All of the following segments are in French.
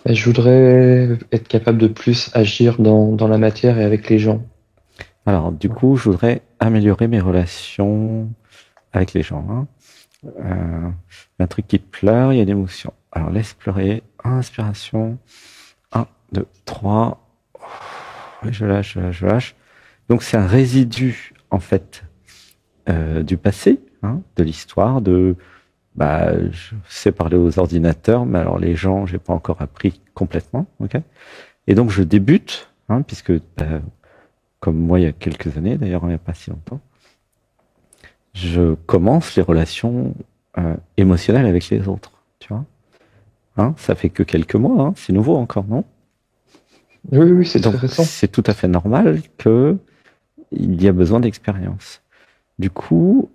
Je voudrais être capable de plus agir dans la matière et avec les gens. Alors, du coup, je voudrais améliorer mes relations avec les gens. Hein. Un truc qui pleure, il y a l'émotion. Alors, laisse pleurer. Inspiration. Un, 2, 3. Je lâche, je lâche, je lâche. Donc, c'est un résidu, en fait, du passé, hein, de l'histoire, je sais parler aux ordinateurs, mais alors les gens, j'ai pas encore appris complètement, ok. Et donc, je débute, hein, puisque, comme moi, il y a quelques années, d'ailleurs, il n'y a pas si longtemps, je commence les relations émotionnelles avec les autres, tu vois. Hein, ça fait que quelques mois, hein, c'est nouveau encore, non? Oui, oui, c'est Donc très récent. c'est tout à fait normal que il y a besoin d'expérience. Du coup,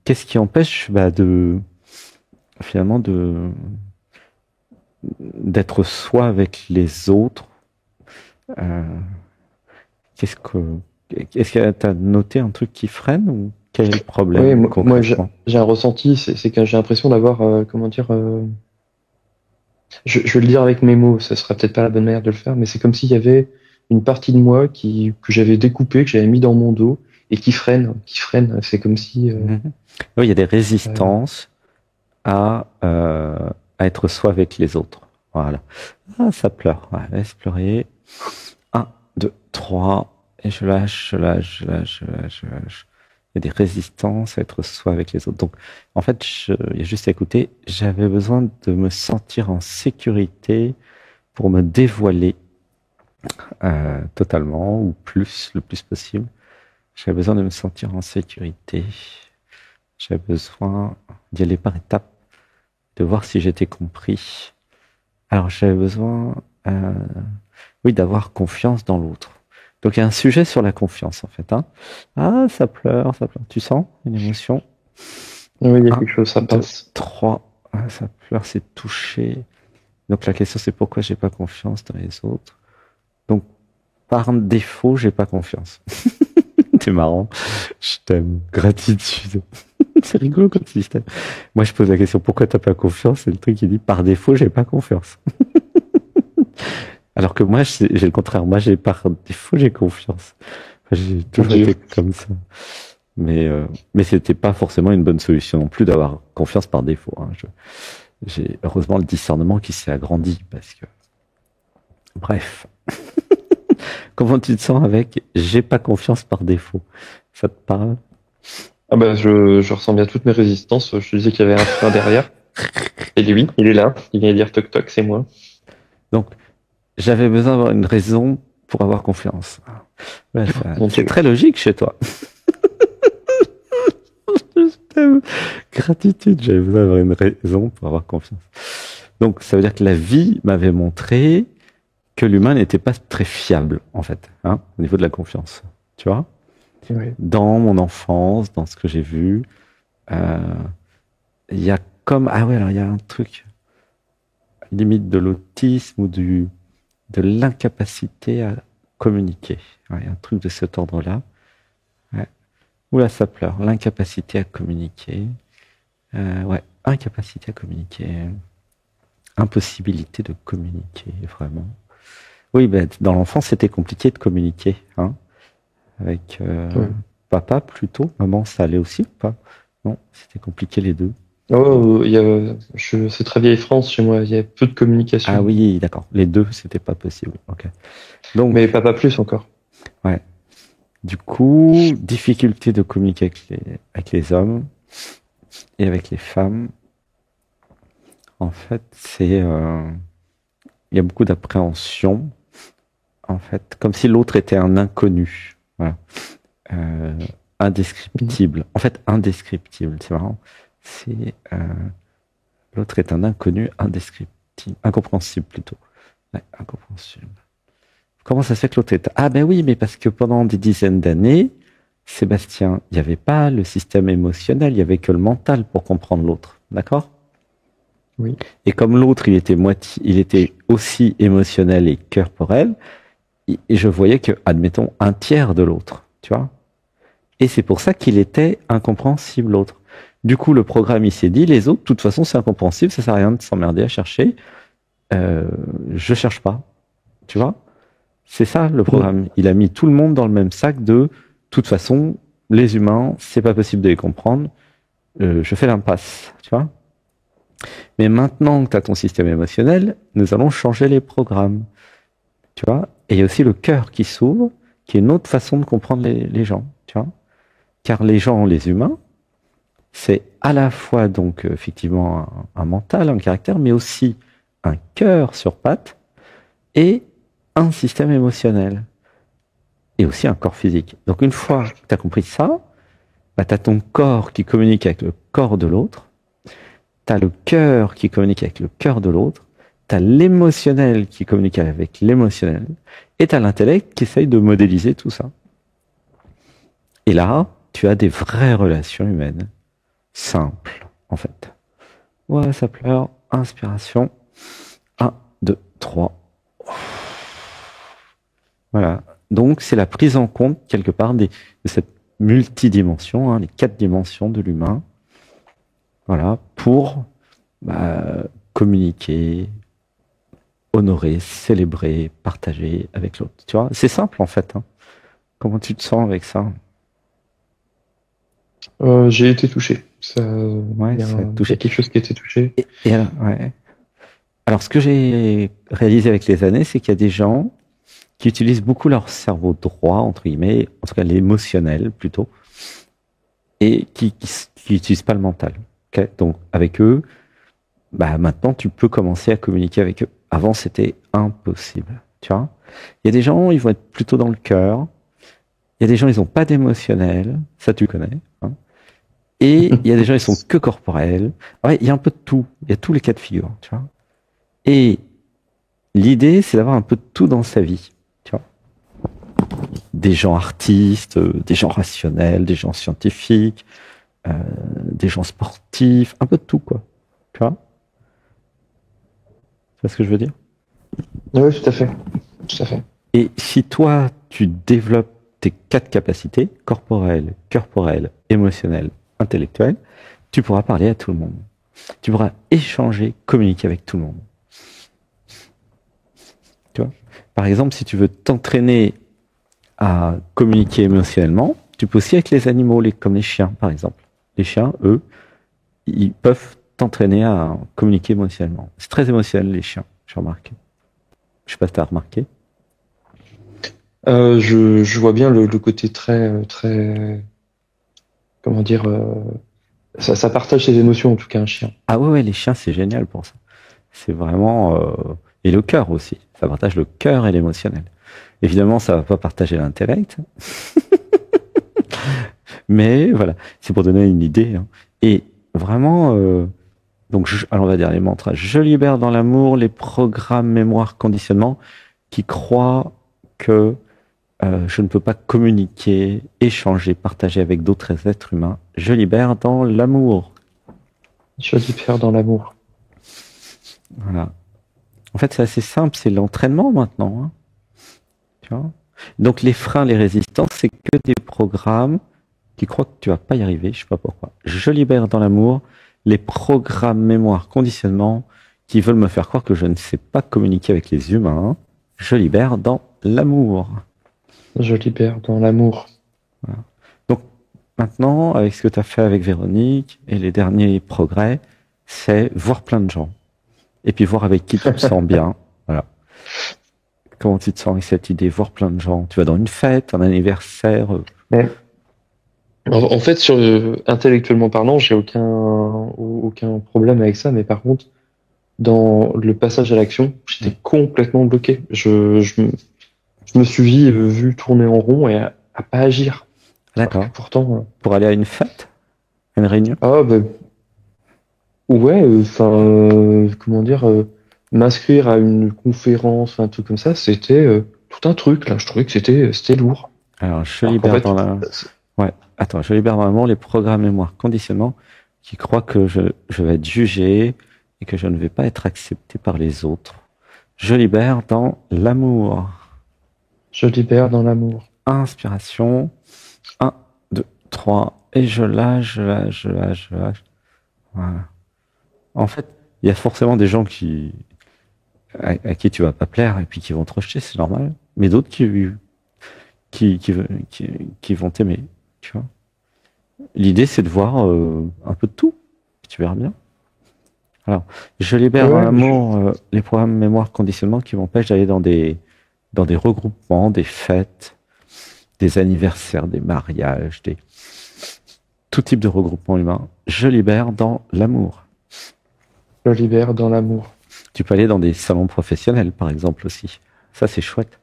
qu'est-ce qui empêche de finalement d'être soi avec les autres? euh, Qu'est-ce que est-ce que tu as noté un truc qui freine ou quel est le Oui, problème moi concrètement? j'ai un ressenti, c'est que j'ai l'impression d'avoir, comment dire, je vais le dire avec mes mots, ça sera peut-être pas la bonne manière de le faire, mais c'est comme s'il y avait une partie de moi que j'avais découpée, que j'avais mis dans mon dos et qui freine. C'est comme si, Mhm. Oui, il y a des euh, résistances à être soi avec les autres. Voilà. Ah, ça pleure. Ouais, laisse pleurer. Un, deux, trois. Et je lâche, je lâche, je lâche, je lâche, je lâche. Il y a des résistances à être soi avec les autres. Donc, en fait, il y a juste à écouter. J'avais besoin de me sentir en sécurité pour me dévoiler totalement ou plus, le plus possible. J'avais besoin de me sentir en sécurité. J'avais besoin d'y aller par étapes, de voir si j'étais compris. Alors j'avais besoin, oui, d'avoir confiance dans l'autre. Donc il y a un sujet sur la confiance en fait. Hein. Ah, ça pleure, ça pleure. Tu sens une émotion? oui, il y a Un, quelque chose, ça deux, passe. trois. Ah, ça pleure, c'est touché. Donc la question c'est pourquoi j'ai pas confiance dans les autres. Donc par défaut, j'ai pas confiance. C'est marrant. Je t'aime. Gratitude. C'est rigolo comme système. Moi, je pose la question pourquoi t'as pas confiance? Et le truc, il dit par défaut, j'ai pas confiance. Alors que moi, j'ai le contraire. Moi, j'ai par défaut, j'ai confiance. Enfin, j'ai Mon toujours Dieu. été comme ça. Mais c'était pas forcément une bonne solution non plus d'avoir confiance par défaut. Hein. J'ai heureusement le discernement qui s'est agrandi parce que, bref. Comment tu te sens avec j'ai pas confiance par défaut? Ça te parle? Ah bah, je ressens bien toutes mes résistances. Je te disais qu'il y avait un frein derrière. Et lui, il est là. Il vient dire toc toc, c'est moi. Donc, j'avais besoin d'avoir une raison pour avoir confiance. Ouais, Mon c'est Dieu. très logique chez toi. Gratitude, j'avais besoin d'avoir une raison pour avoir confiance. Donc, ça veut dire que la vie m'avait montré que l'humain n'était pas très fiable, en fait, hein, au niveau de la confiance. Tu vois? Oui. Dans mon enfance, dans ce que j'ai vu, euh, il y a comme, ah ouais, alors il y a un truc, limite de l'autisme ou de l'incapacité à communiquer. Ouais, il y a un truc de cet ordre-là. Ouais. Oula, ça pleure. L'incapacité à communiquer. Ouais, incapacité à communiquer. Impossibilité de communiquer, vraiment. Oui, ben, dans l'enfance, c'était compliqué de communiquer. Hein, avec Ouais. papa plutôt. Maman, ça allait aussi ou pas? Non, c'était compliqué les deux. Oh, c'est très vieille France chez moi. Il y a peu de Ah communication. oui, d'accord. Les deux, c'était pas possible. Ok. Donc, Mais papa plus encore. ouais. Du coup, difficulté de communiquer avec les hommes et avec les femmes. En fait, il y a beaucoup d'appréhension. En fait, comme si l'autre était un inconnu. Voilà. Euh, Mhm. Indescriptible. En fait, indescriptible. C'est marrant. C'est, l'autre est un inconnu indescriptible. Incompréhensible plutôt. Ouais, incompréhensible. Comment ça se fait que l'autre est... Ah ben oui, mais parce que pendant des dizaines d'années, Sébastien, il n'y avait pas le système émotionnel, il n'y avait que le mental pour comprendre l'autre. D'accord? Oui. Et comme l'autre, il était aussi émotionnel et corporel, et je voyais que, admettons, un tiers de l'autre, tu vois. Et c'est pour ça qu'il était incompréhensible, l'autre. Du coup, le programme, il s'est dit, les autres, de toute façon, c'est incompréhensible, ça sert à rien de s'emmerder à chercher. je cherche pas. Tu vois? C'est ça le programme. Il a mis tout le monde dans le même sac de toute façon, les humains, c'est pas possible de les comprendre. Je fais l'impasse. Tu vois? Mais maintenant que tu as ton système émotionnel, nous allons changer les programmes. Tu vois? Et il y a aussi le cœur qui s'ouvre, qui est une autre façon de comprendre les gens. Tu vois? Car les gens, les humains, c'est à la fois donc effectivement un mental, un caractère, mais aussi un cœur sur pattes et un système émotionnel et aussi un corps physique. Donc une fois que tu as compris ça, bah, tu as ton corps qui communique avec le corps de l'autre, tu as le cœur qui communique avec le cœur de l'autre, tu as l'émotionnel qui communique avec l'émotionnel et tu as l'intellect qui essaye de modéliser tout ça. Et là, tu as des vraies relations humaines. Simple, en fait. Ouais, ça pleure. Inspiration. 1, 2, 3. Voilà. Donc, c'est la prise en compte, quelque part, de cette multidimension, hein, les 4 dimensions de l'humain. Voilà, pour communiquer, honorer, célébrer, partager avec l'autre. Tu vois, c'est simple, en fait. Hein. Comment tu te sens avec ça? J'ai été touché. Ouais, ça a touché. Y a quelque chose qui a été touché. Ouais. Alors, ce que j'ai réalisé avec les années, c'est qu'il y a des gens qui utilisent beaucoup leur cerveau droit, entre guillemets, en tout cas l'émotionnel plutôt, et qui n'utilisent pas le mental. Okay, donc, avec eux, maintenant, tu peux commencer à communiquer avec eux. Avant, c'était impossible. Tu vois, il y a des gens, ils vont être plutôt dans le cœur. Il y a des gens, ils n'ont pas d'émotionnel. Ça, tu connais. Hein. Et il y a des gens, ils sont que corporels. Ouais, il y a un peu de tout. Il y a tous les cas de figure. Tu vois. Et l'idée, c'est d'avoir un peu de tout dans sa vie. Tu vois. Des gens artistes, des gens rationnels, des gens scientifiques, des gens sportifs, un peu de tout, quoi. Tu vois. Tu vois ce que je veux dire? Oui, tout à fait. Tout à fait. Et si toi, tu développes tes 4 capacités, corporelles, corporelles, émotionnelles, intellectuelles, tu pourras parler à tout le monde. Tu pourras échanger, communiquer avec tout le monde. Tu vois? Par exemple, si tu veux t'entraîner à communiquer émotionnellement, tu peux aussi avec les animaux, comme les chiens, par exemple. Les chiens, eux, ils peuvent t'entraîner à communiquer émotionnellement. C'est très émotionnel, les chiens, j'ai remarqué. Je sais pas si tu as remarqué. Je vois bien le côté très, comment dire, ça partage ses émotions en tout cas un chien. Ah ouais, les chiens, c'est génial pour ça. C'est vraiment et le cœur aussi. Ça partage le cœur et l'émotionnel. Évidemment, ça va pas partager l'intellect, mais voilà, c'est pour donner une idée. Hein. Et vraiment, donc, alors on va dire les mantras. Je libère dans l'amour les programmes, mémoire, conditionnement qui croient que je ne peux pas communiquer, échanger, partager avec d'autres êtres humains. Je libère dans l'amour. Je libère dans l'amour. Voilà. En fait, c'est assez simple, c'est l'entraînement maintenant. Hein. Tu vois? Donc les freins, les résistances, c'est que des programmes qui croient que tu vas pas y arriver, je sais pas pourquoi. Je libère dans l'amour les programmes, mémoire, conditionnement qui veulent me faire croire que je ne sais pas communiquer avec les humains. Je libère dans l'amour. Je libère dans l'amour. Voilà. Donc maintenant, avec ce que tu as fait avec Véronique et les derniers progrès, c'est voir plein de gens. Et puis voir avec qui tu te sens bien. Voilà. Comment tu te sens avec cette idée, voir plein de gens. Tu vas dans une fête, un anniversaire. Ouais. En fait, intellectuellement parlant, j'ai aucun problème avec ça, mais par contre, dans le passage à l'action, j'étais complètement bloqué. Je me suis vu tourner en rond et à pas agir. D'accord. Pourtant. Pour aller à une fête, une réunion. Ah ouais, comment dire, m'inscrire à une conférence, un truc comme ça, c'était tout un truc là. Je trouvais que c'était lourd. Alors je libère dans la. Ouais. Attends, je libère dans l'amour les programmes mémoire conditionnement qui croient que je vais être jugé et que je ne vais pas être accepté par les autres. Je libère dans l'amour. Je libère dans l'amour. Inspiration. 1, 2, 3. Et je lâche. Voilà. En fait, il y a forcément des gens qui à qui tu vas pas plaire et puis qui vont te rejeter, c'est normal. Mais d'autres qui vont t'aimer, tu vois. L'idée, c'est de voir un peu de tout. Tu verras bien. Alors, je libère dans l'amour les programmes mémoire conditionnement qui m'empêchent d'aller dans des regroupements, des fêtes, des anniversaires, des mariages, tout type de regroupement humain. Je libère dans l'amour. Je libère dans l'amour. Tu peux aller dans des salons professionnels, par exemple, aussi. Ça, c'est chouette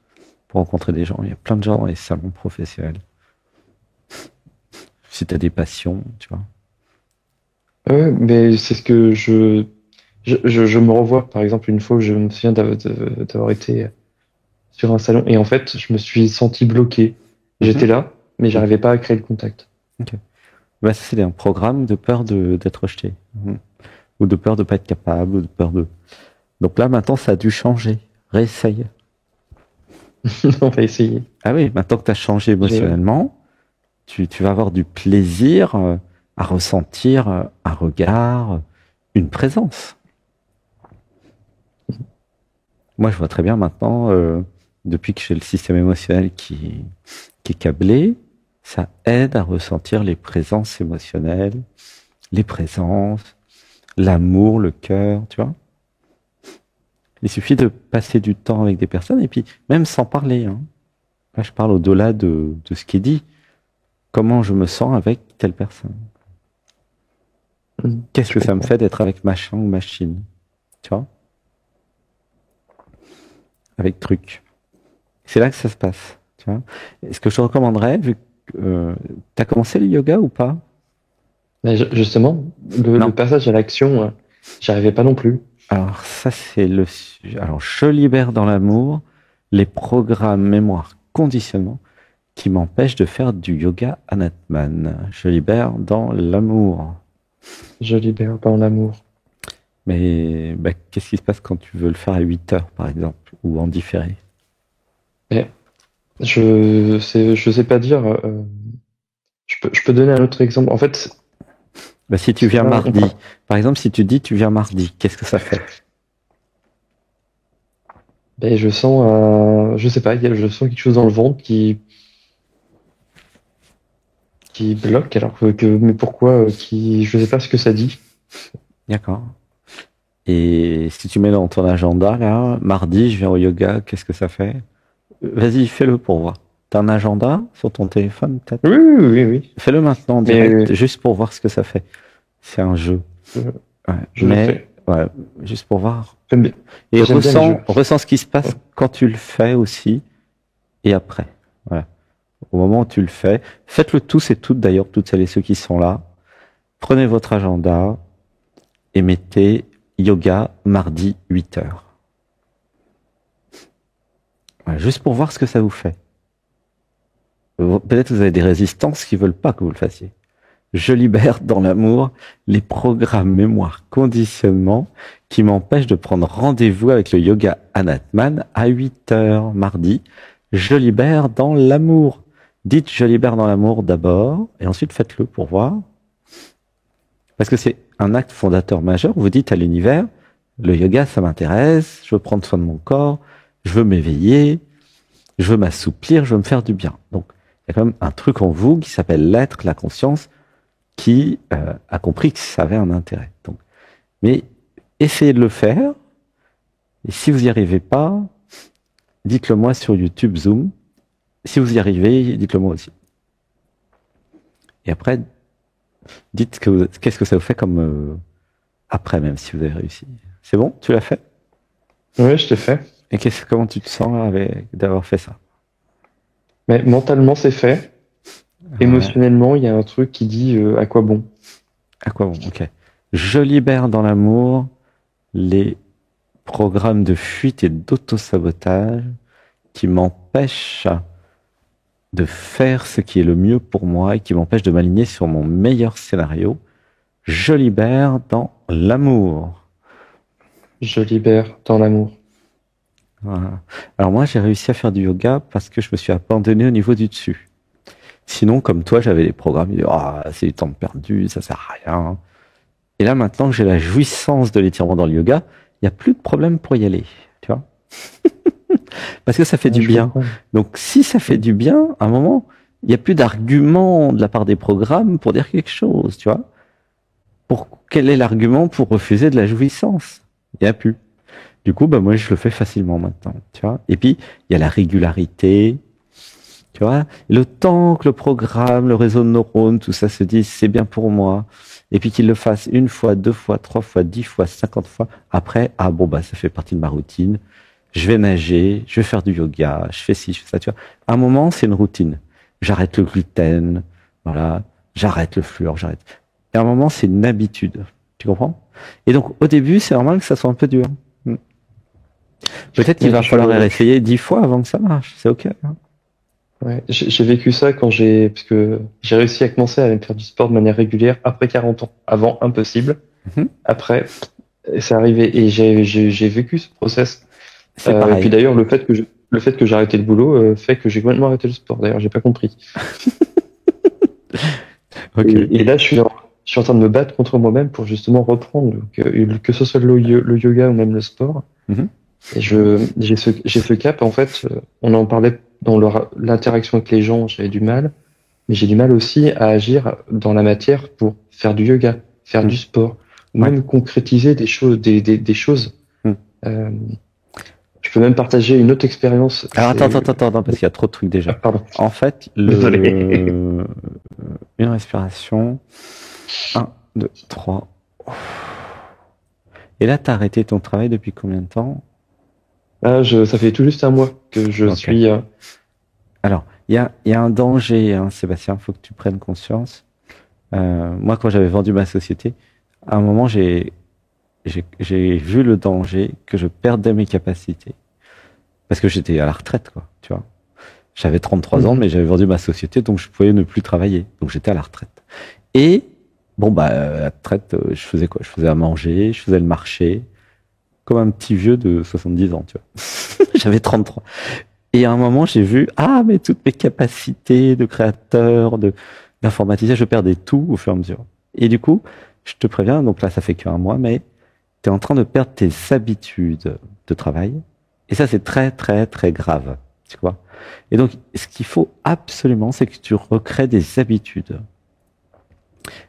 pour rencontrer des gens. Il y a plein de gens dans les salons professionnels. Si tu as des passions, tu vois. Ouais, mais c'est ce que je me revois, par exemple, une fois où je me souviens d'avoir été sur un salon et en fait, je me suis senti bloqué. J'étais là, mais j'arrivais pas à créer le contact. Ok. Bah, ça, c'est un programme de peur d'être rejeté. Ou de peur de pas être capable, ou de peur de... Donc là, maintenant, ça a dû changer. Réessaye. On va essayer. Ah oui, maintenant que tu as changé émotionnellement, tu vas avoir du plaisir à ressentir un regard, une présence. Moi, je vois très bien maintenant, depuis que j'ai le système émotionnel qui est câblé, ça aide à ressentir les présences émotionnelles, les présences, l'amour, le cœur, tu vois. Il suffit de passer du temps avec des personnes et puis même sans parler. Hein. Là, je parle au-delà de ce qui est dit. Comment je me sens avec telle personne. Qu'est-ce que ça me fait d'être avec machin ou machine, tu vois. Avec truc. C'est là que ça se passe, tu vois. Et ce que je te recommanderais, vu que tu as commencé le yoga ou pas? Mais justement, le passage à l'action, j'arrivais pas non plus. Alors ça, c'est le sujet. Alors, je libère dans l'amour les programmes mémoire conditionnement qui m'empêchent de faire du yoga Anatman. Je libère dans l'amour. Je libère dans l'amour. Mais qu'est-ce qui se passe quand tu veux le faire à 8 heures, par exemple, ou en différé? Je sais pas dire. Je peux donner un autre exemple. En fait, si tu viens mardi, par exemple, si tu dis tu viens mardi, qu'est-ce que ça fait? Je sens, je sais pas, je sens quelque chose dans le ventre qui bloque, alors mais pourquoi, je sais pas ce que ça dit. D'accord. Et si tu mets dans ton agenda, là, mardi, je viens au yoga, qu'est-ce que ça fait? Vas-y, fais-le pour voir. T'as un agenda sur ton téléphone, peut-être? Oui. Fais-le maintenant, en direct, juste pour voir ce que ça fait. C'est un jeu. Je le fais. Ouais, juste pour voir. Et ressens ce qui se passe quand tu le fais aussi, et après. Voilà. Au moment où tu le fais, faites-le tous et toutes d'ailleurs, toutes celles et ceux qui sont là. Prenez votre agenda et mettez yoga mardi 8h. Voilà, juste pour voir ce que ça vous fait. Peut-être que vous avez des résistances qui veulent pas que vous le fassiez. Je libère dans l'amour les programmes mémoire conditionnement qui m'empêchent de prendre rendez-vous avec le yoga Anatman à 8h mardi. Je libère dans l'amour. Dites je libère dans l'amour d'abord et ensuite faites-le pour voir. Parce que c'est un acte fondateur majeur. Vous dites à l'univers, le yoga ça m'intéresse, je veux prendre soin de mon corps, je veux m'éveiller, je veux m'assouplir, je veux me faire du bien. Donc il y a quand même un truc en vous qui s'appelle l'être, la conscience, qui a compris que ça avait un intérêt. Donc, mais essayez de le faire. Et si vous n'y arrivez pas, dites-le moi sur YouTube, Zoom. Si vous y arrivez, dites-le moi aussi. Et après, dites qu'est-ce que ça vous fait comme après, même si vous avez réussi. C'est bon? Tu l'as fait? Oui, je l'ai fait. Et comment tu te sens d'avoir fait ça? Mais mentalement, c'est fait. Émotionnellement, il y a un truc qui dit à quoi bon. À quoi bon, ok. Je libère dans l'amour les programmes de fuite et d'auto-sabotage qui m'empêchent de faire ce qui est le mieux pour moi et qui m'empêchent de m'aligner sur mon meilleur scénario. Je libère dans l'amour. Je libère dans l'amour. Voilà. Alors moi, j'ai réussi à faire du yoga parce que je me suis abandonné au niveau du dessus. Sinon, comme toi, j'avais des programmes, c'est du temps perdu, ça sert à rien. Et là, maintenant que j'ai la jouissance de l'étirement dans le yoga, il n'y a plus de problème pour y aller. Tu Parce que ça fait Ouais, du je bien. comprends. Donc, si ça fait du bien, à un moment, il n'y a plus d'argument de la part des programmes pour dire quelque chose, tu vois. Quel est l'argument pour refuser de la jouissance? Il n'y a plus. Du coup, bah, moi, je le fais facilement maintenant, tu vois. Et puis, il y a la régularité, tu vois. Le temps que le programme, le réseau de neurones, tout ça se dise, c'est bien pour moi. Et puis qu'il le fasse une fois, deux fois, trois fois, 10 fois, 50 fois. Après, ah bon, bah, ça fait partie de ma routine. Je vais nager, je vais faire du yoga, je fais ci, je fais ça, tu vois. À un moment, c'est une routine. J'arrête le gluten, voilà. J'arrête le fluor, j'arrête. Et à un moment, c'est une habitude. Tu comprends? Et donc, au début, c'est normal que ça soit un peu dur. Peut-être qu'il Ouais, va falloir essayer 10 fois avant que ça marche. C'est OK, hein. ouais, j'ai vécu ça parce que j'ai réussi à commencer à faire du sport de manière régulière après 40 ans. Avant, impossible. Mhm. Après, c'est arrivé et j'ai vécu ce process. C'est Et puis pareil. d'ailleurs, le fait que j'ai arrêté le boulot, fait que j'ai complètement arrêté le sport. D'ailleurs, j'ai pas compris. OK. Et là, je suis en train de me battre contre moi-même pour justement reprendre, que ce soit le yoga ou même le sport. Mhm. Et j'ai ce cap, en fait, on en parlait dans l'interaction avec les gens, j'avais du mal, mais j'ai du mal aussi à agir dans la matière pour faire du yoga, faire Mhm. du sport, ou Ouais. même concrétiser des choses, des choses. Mhm. Euh, je peux même partager une autre expérience. Alors attends, parce qu'il y a trop de trucs Ah, déjà. pardon, En fait, désolé. une respiration, un, deux, trois. Et là, t'as arrêté ton travail depuis combien de temps? Ah, ça fait tout juste un mois que je Ok. suis. Alors, il y a un danger, hein, Sébastien, faut que tu prennes conscience. Moi, quand j'avais vendu ma société, à un moment, j'ai vu le danger que je perdais mes capacités. Parce que j'étais à la retraite, quoi, tu vois. J'avais 33 ans, mais j'avais vendu ma société, donc je pouvais ne plus travailler. Donc j'étais à la retraite. Et, bon, bah, à la retraite, je faisais quoi? Je faisais à manger, je faisais le marché, comme un petit vieux de 70 ans, tu vois. J'avais 33. Et à un moment, j'ai vu, ah, mais toutes mes capacités de créateur, d'informaticien, je perdais tout au fur et à mesure. Et du coup, je te préviens, donc là, ça fait qu'un mois, mais tu es en train de perdre tes habitudes de travail. Et ça, c'est très, très, très grave. Tu vois? Et donc, ce qu'il faut absolument, c'est que tu recrées des habitudes.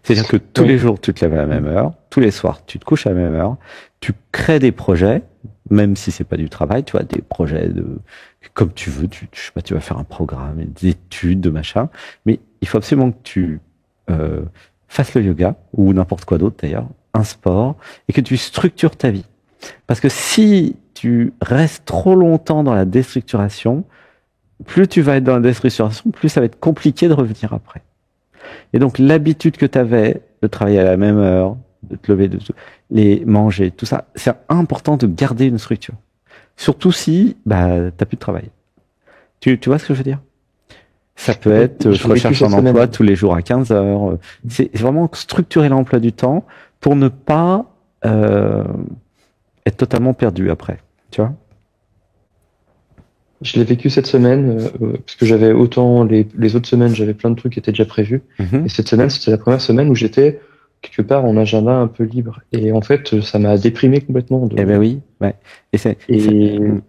C'est-à-dire que tous les Oui. jours, tu te lèves à la même heure, tous les soirs, tu te couches à la même heure, tu crées des projets, même si c'est pas du travail, tu vois, des projets comme tu veux, je sais pas, tu vas faire un programme, des études, de machin, mais il faut absolument que tu euh, fasses le yoga, ou n'importe quoi d'autre d'ailleurs, un sport, et que tu structures ta vie. Parce que si tu restes trop longtemps dans la déstructuration, plus tu vas être dans la déstructuration, plus ça va être compliqué de revenir après. Et donc l'habitude que tu avais de travailler à la même heure, de te lever, les manger, tout ça, c'est important de garder une structure. Surtout si bah, t'as plus de travail. Tu vois ce que je veux dire? Ça peut être, je J'ai vécu recherche cette un emploi semaine. tous les jours à 15 heures. C'est vraiment structurer l'emploi du temps pour ne pas être totalement perdu après. Tu vois? Je l'ai vécu cette semaine, parce que j'avais autant les autres semaines, j'avais plein de trucs qui étaient déjà prévus. Mhm. Et cette semaine, c'était la première semaine où j'étais quelque part en agenda un peu libre. Et en fait, ça m'a déprimé complètement Eh ben oui, ouais. Et et ouais.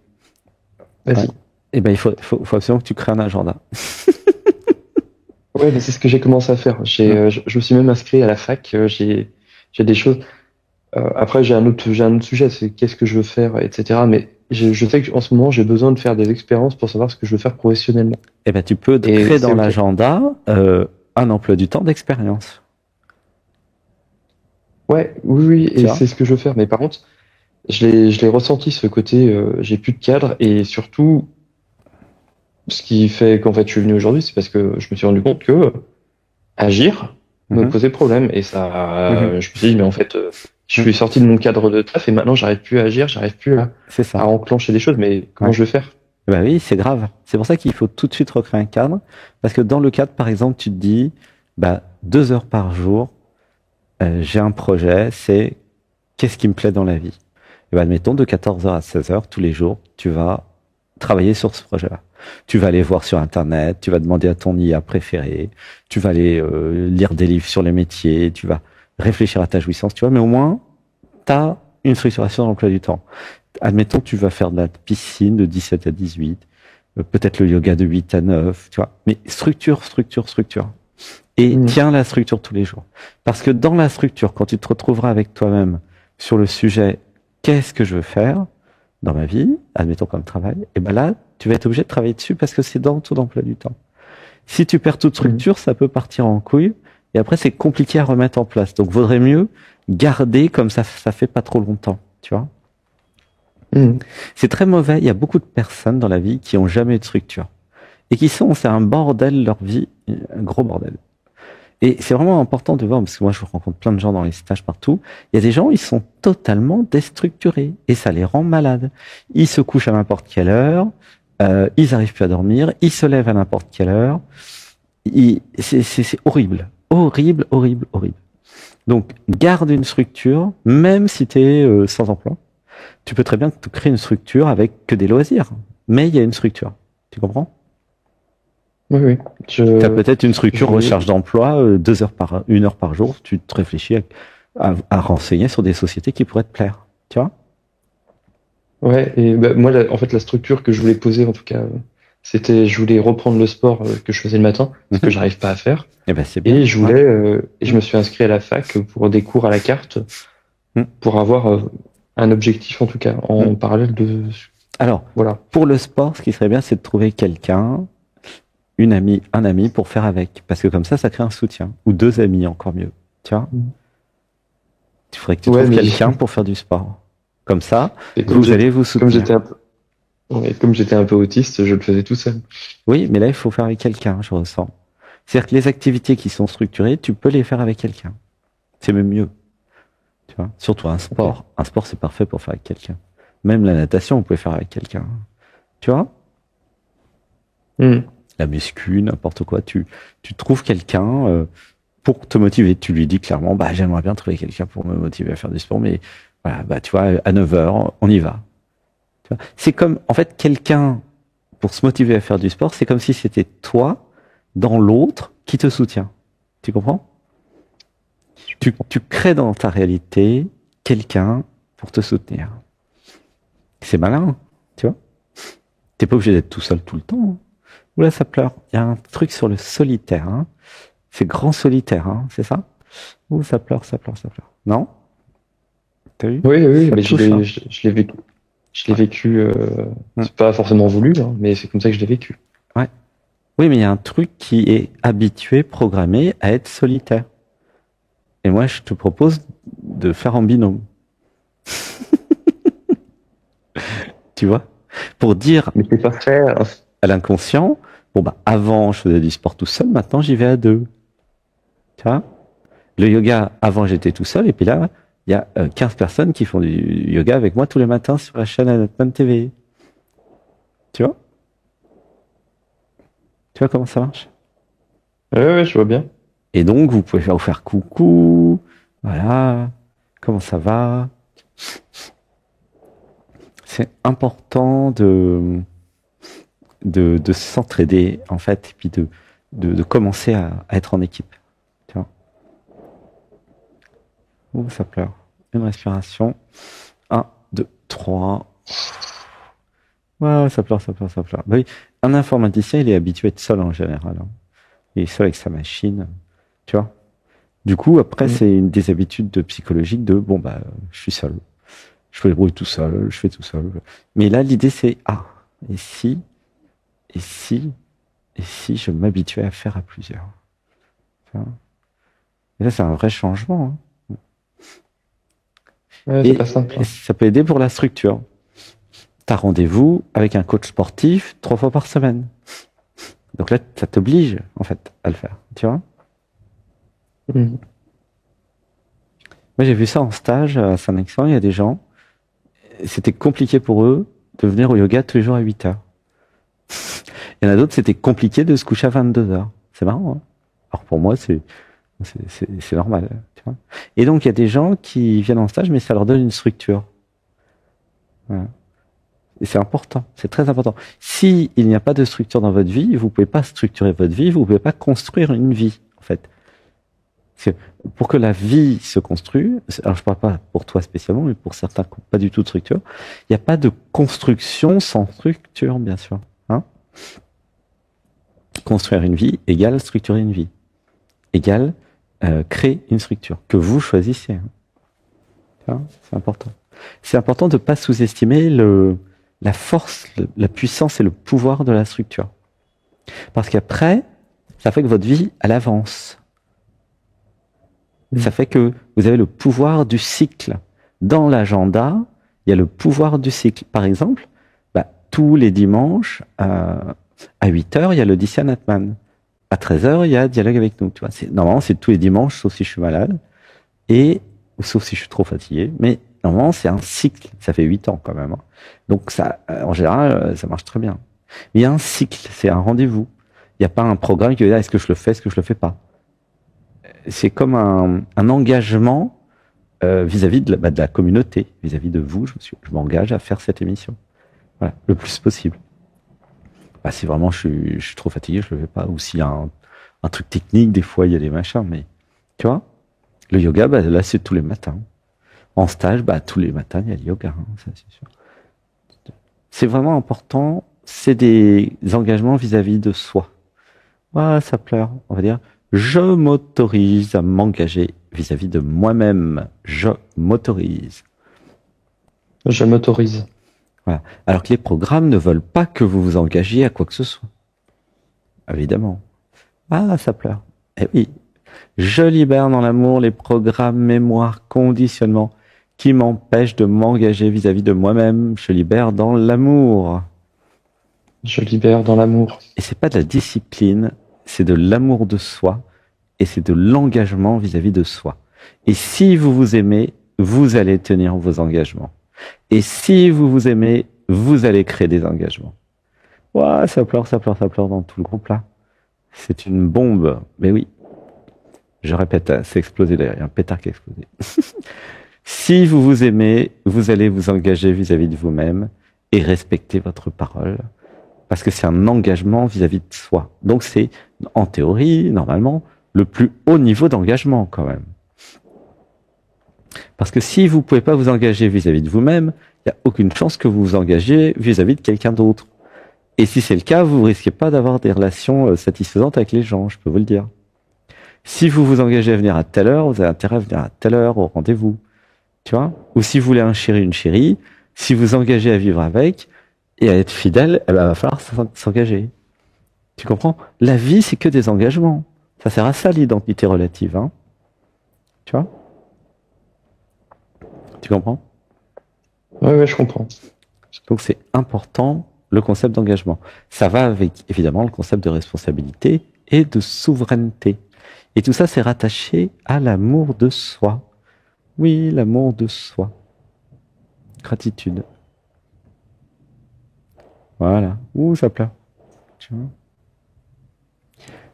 vas-y. Eh ben il faut absolument que tu crées un agenda. Ouais, mais c'est ce que j'ai commencé à faire. Mm. Je me suis même inscrit à la fac. J'ai des choses. Après, j'ai un autre sujet, c'est qu'est-ce que je veux faire, etc. Mais je sais qu'en ce moment, j'ai besoin de faire des expériences pour savoir ce que je veux faire professionnellement. Eh ben tu peux Et créer c'est dans OK. l'agenda un emploi du temps d'expérience. Ouais, oui, oui, Tu et vois? c'est ce que je veux faire. Mais par contre, je l'ai ressenti, ce côté, j'ai plus de cadre. Et surtout, ce qui fait qu'en fait, je suis venu aujourd'hui, c'est parce que je me suis rendu compte que agir me Mhm. posait problème. Et ça, Mhm. je me suis dit, mais en fait, je Mhm. suis sorti de mon cadre de taf et maintenant, j'arrive plus à agir, j'arrive plus C'est ça. à enclencher des choses. Mais comment Ouais. je vais faire? Bah oui, c'est grave. C'est pour ça qu'il faut tout de suite recréer un cadre. Parce que dans le cadre, par exemple, tu te dis, bah, 2 heures par jour, j'ai un projet, c'est qu'est-ce qui me plaît dans la vie? Et ben, admettons, de 14 heures à 16 heures, tous les jours, tu vas travailler sur ce projet-là. Tu vas aller voir sur Internet, tu vas demander à ton IA préféré, tu vas aller lire des livres sur les métiers, tu vas réfléchir à ta jouissance, tu vois, mais au moins, tu as une structuration dans l'emploi du temps. Admettons, tu vas faire de la piscine de 17 à 18, peut-être le yoga de 8 à 9, tu vois. Mais structure. Et tiens la structure tous les jours. Parce que dans la structure, quand tu te retrouveras avec toi-même sur le sujet, qu'est-ce que je veux faire dans ma vie, admettons comme travail, et ben là, tu vas être obligé de travailler dessus parce que c'est dans ton emploi du temps. Si tu perds toute structure, ça peut partir en couille, et après c'est compliqué à remettre en place. Donc vaudrait mieux garder comme ça fait pas trop longtemps, tu vois. C'est très mauvais. Il y a beaucoup de personnes dans la vie qui ont jamais eu de structure et c'est un bordel leur vie, un gros bordel. Et c'est vraiment important de voir, parce que moi je rencontre plein de gens dans les stages partout, il y a des gens, ils sont totalement déstructurés et ça les rend malades. Ils se couchent à n'importe quelle heure, ils arrivent plus à dormir, ils se lèvent à n'importe quelle heure. C'est horrible. Horrible. Donc garde une structure, même si tu es sans emploi. Tu peux très bien te créer une structure avec que des loisirs, mais il y a une structure. Tu comprends? Oui. Tu as peut-être une structure recherche d'emploi, 1 heure par jour, tu te réfléchis à renseigner sur des sociétés qui pourraient te plaire. Tu vois? Ouais, et moi, en fait, la structure que je voulais poser, en tout cas, c'était, je voulais reprendre le sport que je faisais le matin, ce que j'arrive pas à faire. Et ben c'est bien. Et je voulais, et je me suis inscrit à la fac pour des cours à la carte, pour avoir un objectif, en tout cas, en parallèle de. Alors, voilà. Pour le sport, ce qui serait bien, c'est de trouver quelqu'un, un ami pour faire avec. Parce que comme ça crée un soutien. Ou 2 amis, encore mieux. Tu vois? Il faudrait que tu trouves quelqu'un pour faire du sport. Comme ça, vous allez vous soutenir. Comme j'étais un peu autiste, je le faisais tout seul. Oui, mais là, il faut faire avec quelqu'un, je ressens. C'est-à-dire que les activités qui sont structurées, tu peux les faire avec quelqu'un. C'est même mieux. Tu vois? Surtout un sport. Okay. Un sport, c'est parfait pour faire avec quelqu'un. Même la natation, on peut faire avec quelqu'un. Tu vois? La muscu, n'importe quoi. Tu trouves quelqu'un pour te motiver. Tu lui dis clairement, j'aimerais bien trouver quelqu'un pour me motiver à faire du sport, mais voilà, tu vois, à 9h, on y va. C'est comme, en fait, quelqu'un pour se motiver à faire du sport, c'est comme si c'était toi dans l'autre qui te soutient. Tu comprends? Tu crées dans ta réalité quelqu'un pour te soutenir. C'est malin, tu vois? T'es pas obligé d'être tout seul tout le temps. Hein. Oula, ça pleure. Il y a un truc sur le solitaire. Hein. C'est grand solitaire, hein, c'est ça? Ouh, ça pleure. Non? T'as vu? Oui, mais je l'ai vécu. Je l'ai vécu, c'est pas forcément voulu, hein, mais c'est comme ça que je l'ai vécu. Ouais. Oui, mais il y a un truc qui est habitué, programmé à être solitaire. Et moi, je te propose de faire en binôme. Tu vois? Pour dire à l'inconscient, avant, je faisais du sport tout seul, maintenant, j'y vais à 2. Tu vois? Le yoga, avant, j'étais tout seul, et puis là, il y a 15 personnes qui font du yoga avec moi tous les matins sur la chaîne Anatman TV. Tu vois? Tu vois comment ça marche? Ouais, je vois bien. Et donc, vous pouvez vous faire coucou. Voilà. Comment ça va? C'est important de s'entraider, en fait, et puis de commencer à être en équipe. Tu vois? Ouh, ça pleure. Une respiration. 1, 2, 3. Ouais, ça pleure. Oui, un informaticien, il est habitué à être seul en général. Hein. Il est seul avec sa machine. Tu vois? Du coup, après, c'est une des habitudes psychologiques de, je suis seul. Je fais le bruit tout seul, je fais tout seul. Mais là, l'idée, c'est, et si je m'habituais à faire à plusieurs? Tu vois? Et là, c'est un vrai changement. Hein. Ouais, c'est pas simple. Et ça peut aider pour la structure. T'as rendez-vous avec un coach sportif 3 fois par semaine. Donc là, ça t'oblige, en fait, à le faire. Tu vois? Moi, j'ai vu ça en stage à Saint-Excellent. Il y a des gens, c'était compliqué pour eux de venir au yoga tous les jours à 8h. Il y en a d'autres, c'était compliqué de se coucher à 22h. C'est marrant, hein? Alors pour moi, c'est normal. Tu vois? Et donc, il y a des gens qui viennent en stage, mais ça leur donne une structure. Voilà. Et c'est important, c'est très important. Si il n'y a pas de structure dans votre vie, vous pouvez pas structurer votre vie, vous pouvez pas construire une vie, en fait. Pour que la vie se construise, alors je parle pas pour toi spécialement, mais pour certains qui n'ont pas du tout de structure, il n'y a pas de construction sans structure, bien sûr. Hein, construire une vie égale structurer une vie, égale créer une structure que vous choisissez. Hein. C'est important. C'est important de ne pas sous-estimer la force, la puissance et le pouvoir de la structure. Parce qu'après, ça fait que votre vie, elle avance. Ça fait que vous avez le pouvoir du cycle. Dans l'agenda, il y a le pouvoir du cycle. Par exemple, tous les dimanches, à 8h, il y a le Dicyan Atman. À 13h, il y a Dialogue avec nous. Tu vois, normalement, c'est tous les dimanches, sauf si je suis malade, ou sauf si je suis trop fatigué. Mais normalement, c'est un cycle. Ça fait 8 ans quand même. Hein. Donc, ça, en général, ça marche très bien. Mais il y a un cycle, c'est un rendez-vous. Il n'y a pas un programme qui va dire est-ce que je le fais, est-ce que je le fais pas. C'est comme un engagement vis-à-vis de la communauté, vis-à-vis de vous. Je m'engage à faire cette émission. Voilà, le plus possible. Si vraiment je suis trop fatigué, je le fais pas. Ou s'il y a un truc technique, des fois il y a des machins, mais tu vois, le yoga, là c'est tous les matins. En stage, tous les matins il y a le yoga, hein, ça c'est sûr. C'est vraiment important, c'est des engagements vis-à-vis de soi. Ça pleure, on va dire. Je m'autorise à m'engager vis-à-vis de moi-même. Je m'autorise. Je m'autorise. Voilà. Alors que les programmes ne veulent pas que vous vous engagiez à quoi que ce soit. Évidemment. Ça pleure. Eh oui. Je libère dans l'amour les programmes, mémoire, conditionnement qui m'empêchent de m'engager vis-à-vis de moi-même. Je libère dans l'amour. Je libère dans l'amour. Et c'est pas de la discipline, c'est de l'amour de soi et c'est de l'engagement vis-à-vis de soi. Et si vous vous aimez, vous allez tenir vos engagements. Et si vous vous aimez, vous allez créer des engagements. Ça pleure dans tout le groupe là. C'est une bombe. Mais oui. Je répète, c'est explosé d'ailleurs. Il y a un pétard qui a explosé. Si vous vous aimez, vous allez vous engager vis-à-vis de vous-même et respecter votre parole. Parce que c'est un engagement vis-à-vis de soi. Donc c'est, en théorie, normalement, le plus haut niveau d'engagement quand même. Parce que si vous ne pouvez pas vous engager vis-à-vis de vous-même, il n'y a aucune chance que vous vous engagez vis-à-vis de quelqu'un d'autre. Et si c'est le cas, vous ne risquez pas d'avoir des relations satisfaisantes avec les gens, je peux vous le dire. Si vous vous engagez à venir à telle heure, vous avez intérêt à venir à telle heure au rendez-vous. Tu vois ? Ou si vous voulez un chéri, une chérie, si vous vous engagez à vivre avec et à être fidèle, il va falloir s'engager. Tu comprends ? La vie, c'est que des engagements. Ça sert à ça, l'identité relative. Hein ? Tu vois ? Tu comprends ? Oui, je comprends. Donc c'est important, le concept d'engagement. Ça va avec, évidemment, le concept de responsabilité et de souveraineté. Et tout ça, c'est rattaché à l'amour de soi. Oui, l'amour de soi. Gratitude. Voilà. Ça pleure. Tu vois ?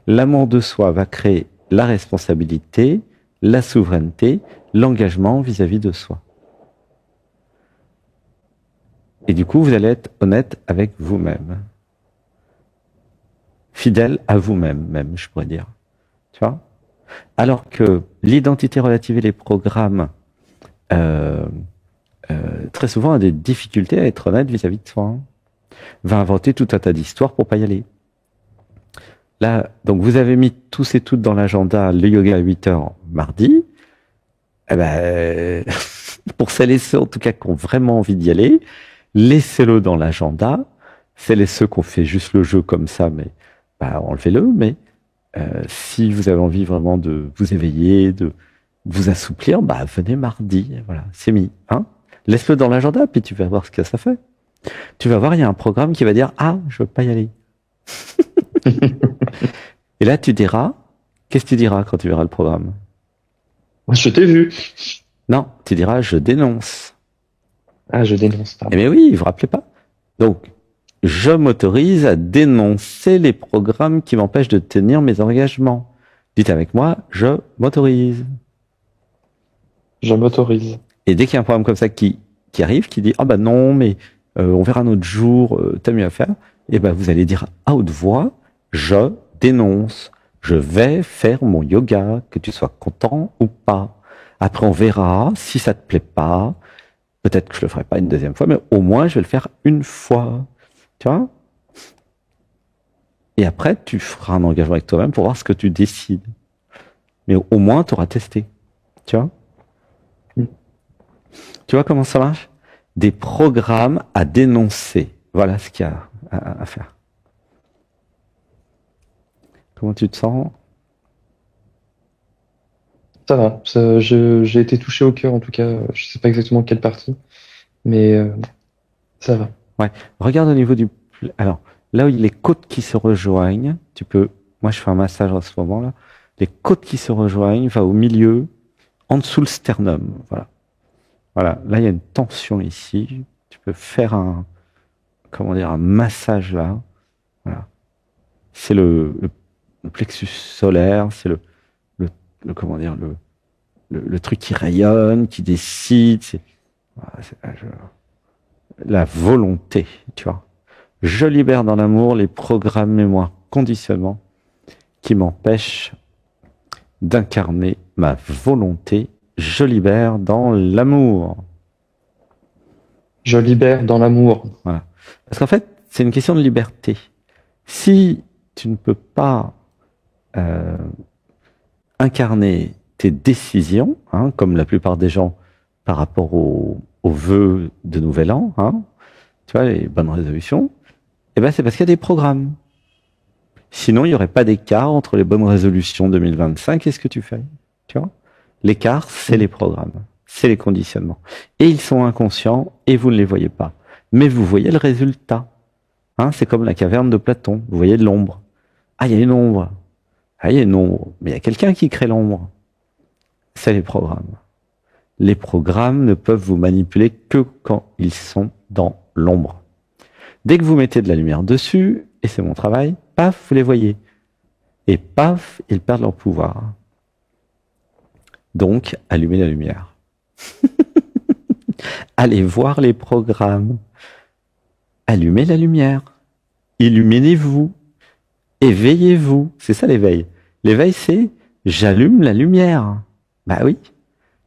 L'amour de soi va créer la responsabilité, la souveraineté, l'engagement vis-à-vis de soi. Et du coup, vous allez être honnête avec vous-même. Fidèle à vous-même, même, je pourrais dire. Tu vois ? Alors que l'identité relative et les programmes, très souvent, a des difficultés à être honnête vis-à-vis de soi. Hein. Va inventer tout un tas d'histoires pour pas y aller. Là, donc vous avez mis tous et toutes dans l'agenda le yoga à 8h mardi. Pour celles et ceux, en tout cas, qui ont vraiment envie d'y aller, laissez-le dans l'agenda. Celles et ceux qui ont fait juste le jeu comme ça, mais enlevez-le. Mais si vous avez envie vraiment de vous éveiller, de vous assouplir, venez mardi. Voilà, c'est mis. Hein, laisse-le dans l'agenda, puis tu vas voir ce que ça fait. Tu vas voir, il y a un programme qui va dire « je veux pas y aller ». Et là, tu diras, qu'est-ce que tu diras quand tu verras le programme ? Je t'ai vu. Non, tu diras « je dénonce ». Je dénonce pas. Eh bien oui, vous vous rappelez pas. Donc, je m'autorise à dénoncer les programmes qui m'empêchent de tenir mes engagements. Dites avec moi, je m'autorise. Je m'autorise. Et dès qu'il y a un programme comme ça qui arrive, qui dit non, mais on verra un autre jour, t'as mieux à faire, et vous allez dire à haute voix, je dénonce Je vais faire mon yoga, que tu sois content ou pas. Après, on verra. Si ça te plaît pas, peut-être que je le ferai pas une deuxième fois, mais au moins, je vais le faire une fois. Tu vois? Et après, tu feras un engagement avec toi-même pour voir ce que tu décides. Mais au moins, tu auras testé. Tu vois? Mm. Tu vois comment ça marche? Des programmes à dénoncer. Voilà ce qu'il y a à faire. Comment tu te sens? Ça va. J'ai été touché au cœur, en tout cas. Je sais pas exactement quelle partie, mais ça va. Ouais. Regarde au niveau du... Alors, là où il y a les côtes qui se rejoignent, tu peux... Moi, je fais un massage en ce moment-là. Les côtes qui se rejoignent, va au milieu, en dessous le sternum. Voilà. Voilà. Là, il y a une tension ici. Tu peux faire comment dire, un massage là. Voilà. C'est le plexus solaire, c'est comment dire, le truc qui rayonne, qui décide. Voilà, c'est la volonté, tu vois. Je libère dans l'amour les programmes mémoire conditionnement qui m'empêchent d'incarner ma volonté. Je libère dans l'amour. Je libère dans l'amour. Voilà. Parce qu'en fait, c'est une question de liberté. Si tu ne peux pas incarner tes décisions, hein, comme la plupart des gens par rapport aux vœux de Nouvel An, hein, tu vois, les bonnes résolutions, eh ben c'est parce qu'il y a des programmes. Sinon, il n'y aurait pas d'écart entre les bonnes résolutions 2025 et ce que tu fais. Tu vois, l'écart, c'est les programmes, c'est les conditionnements. Et ils sont inconscients et vous ne les voyez pas. Mais vous voyez le résultat. Hein, c'est comme la caverne de Platon. Vous voyez de l'ombre. Ah, il y a une ombre. Ah, il y a une ombre. Mais il y a quelqu'un qui crée l'ombre. C'est les programmes. Les programmes ne peuvent vous manipuler que quand ils sont dans l'ombre. Dès que vous mettez de la lumière dessus, et c'est mon travail, paf, vous les voyez. Et paf, ils perdent leur pouvoir. Donc, allumez la lumière. Allez voir les programmes. Allumez la lumière. Illuminez-vous. Éveillez-vous. C'est ça l'éveil. L'éveil, c'est j'allume la lumière. Bah oui.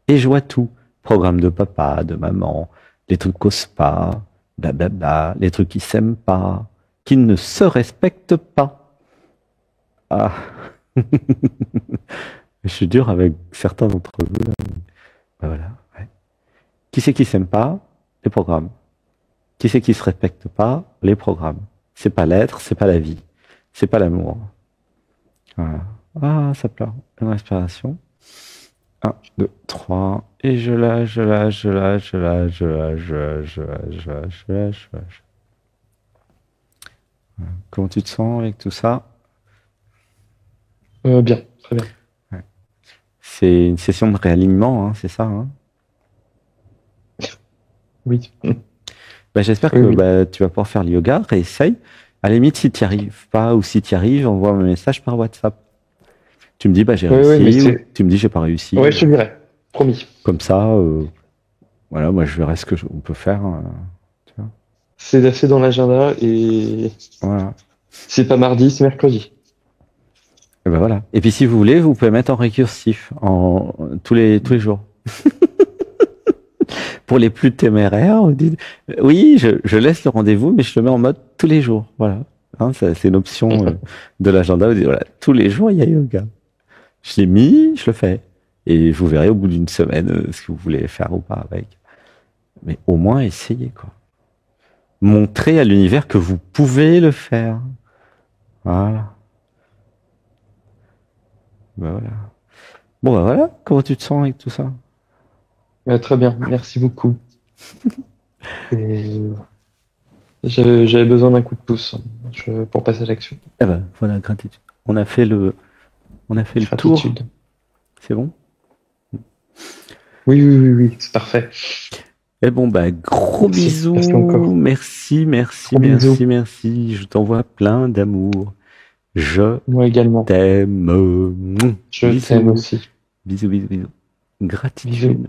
Et je vois tout. Programme de papa, de maman, les trucs au spa, blablabla, les trucs qui s'aiment pas, qui ne se respectent pas. Ah. Je suis dur avec certains d'entre vous. Là. Ben voilà. Ouais. Qui c'est qui s'aime pas? Les programmes. Qui c'est qui se respecte pas? Les programmes. C'est pas l'être, c'est pas la vie. C'est pas l'amour. Voilà. Ah, ça pleure. Une respiration. 1, 2, 3. Et je lâche, je lâche, je lâche, je lâche, je lâche, je lâche, je lâche, je lâche, je lâche, je lâche. Comment tu te sens avec tout ça? Bien, très bien. Ouais. C'est une session de réalignement, hein, c'est ça, hein? Oui. Bah, j'espère que bah, tu vas pouvoir faire le yoga, réessaye. À la limite, si tu n'y arrives pas ou si tu y arrives, envoie un message par WhatsApp. Tu me dis, bah, j'ai réussi, ou tu me dis, j'ai pas réussi. Ouais, je te dirai. Promis. Comme ça, voilà, moi, je verrai ce que on peut faire. Tu vois. C'est dans l'agenda et voilà. C'est pas mardi, c'est mercredi. Et ben voilà. Et puis, si vous voulez, vous pouvez mettre en récursif tous les jours. Pour les plus téméraires, vous dites, oui, je laisse le rendez-vous, mais je le mets en mode tous les jours. Voilà. Hein, c'est une option de l'agenda. Vous dites, voilà, tous les jours, il y a yoga. Je l'ai mis, je le fais. Et vous verrez au bout d'une semaine ce que vous voulez faire ou pas avec. Mais au moins, essayez, quoi. Montrez à l'univers que vous pouvez le faire. Voilà. Ben voilà. Bon, ben voilà. Comment tu te sens avec tout ça? Très bien, merci beaucoup. J'avais besoin d'un coup de pouce pour passer à l'action. Eh ben, voilà, gratitude. On a fait le tour. C'est bon? Oui, c'est parfait. Eh bon, bah, gros bisous. Merci. Je t'envoie plein d'amour. Moi également. T'aime. Je t'aime aussi. Bisous. Gratitude. Bisous.